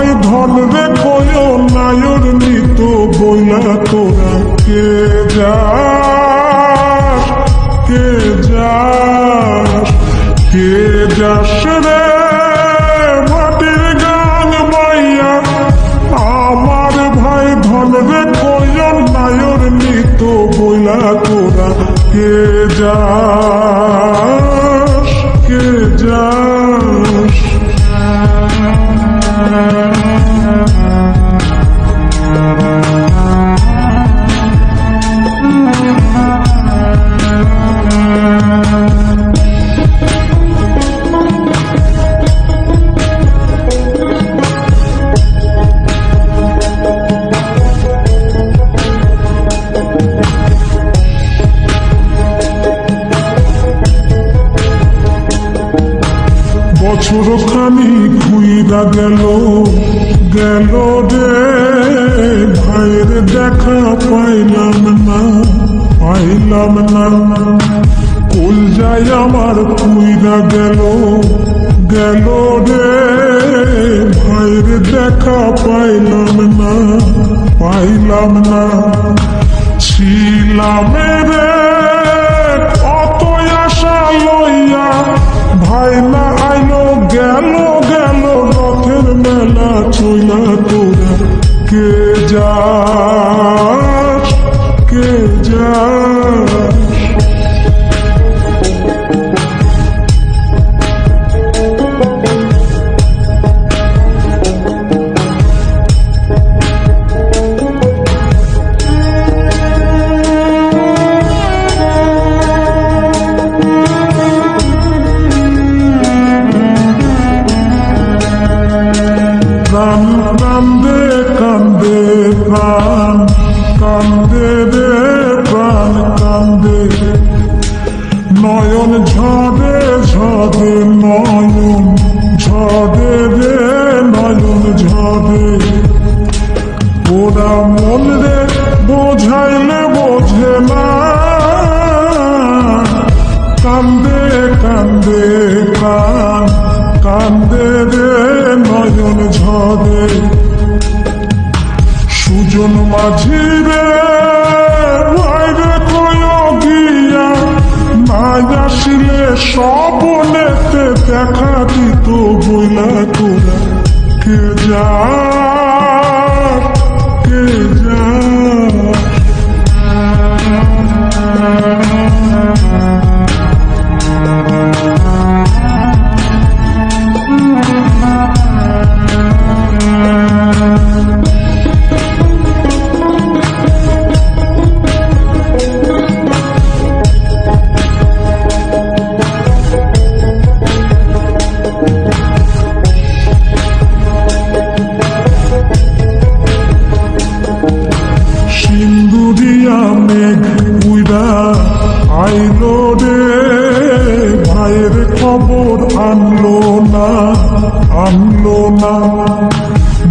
ভাই ধন রে কয় নায়র নিত বইলা তোরা কে যাস কে যাস কে যাস রে মাটির গান মাইয়া আমার ভাই ধন রে কয় নায়র নিত বইলা তোরা কে যাস কে যাস বছর খানি ঘুইরা গেল গেল রে ভাইয়ের দেখা পাইলাম না কুল যাই আমার ঘুইরা গেল গেল রে ভাইয়ের দেখা পাইলাম না ছিলাম রে কত আশা লইয়া ভাই না আইলো গেল গেল রথের মেলা চইলা তোরা কে যাস কে যাস কান্দে কান্দে প্রাণ কান্দে রে প্রাণ কান্দে নয়ন ঝরে ঝরে নয়ন ঝরে রে নয়ন ঝরে ওরা মন রে বোঝাইলে বোঝে না কান্দে কান্দে প্রাণ কান্দে রে নয়ন ঝরে সুজন মাঝি রে ভাইরে কয় গিয়া নাই আসিলে স্বপনেতে দেখা দিত বইলা তোরা কে যাস কে যাস মেঘ উইরা আইলো রে ভাইয়ের খবর আনলো না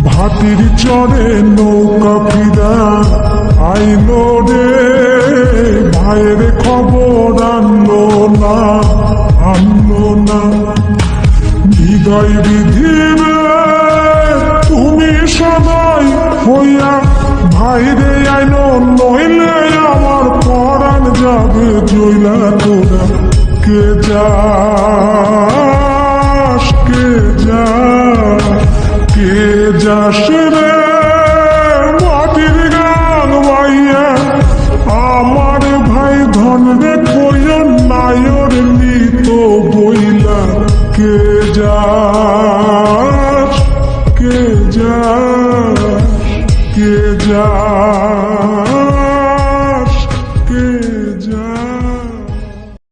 ভাটির চরে নৌকা ফিরা আইলো রে ভাইয়ের খবর আনলো না হৃদয় বিধির তুমি সবাই হইয়া ভাইরে আইলো নইলে আমার পরাণ যাবে জইলা তোরা কে যা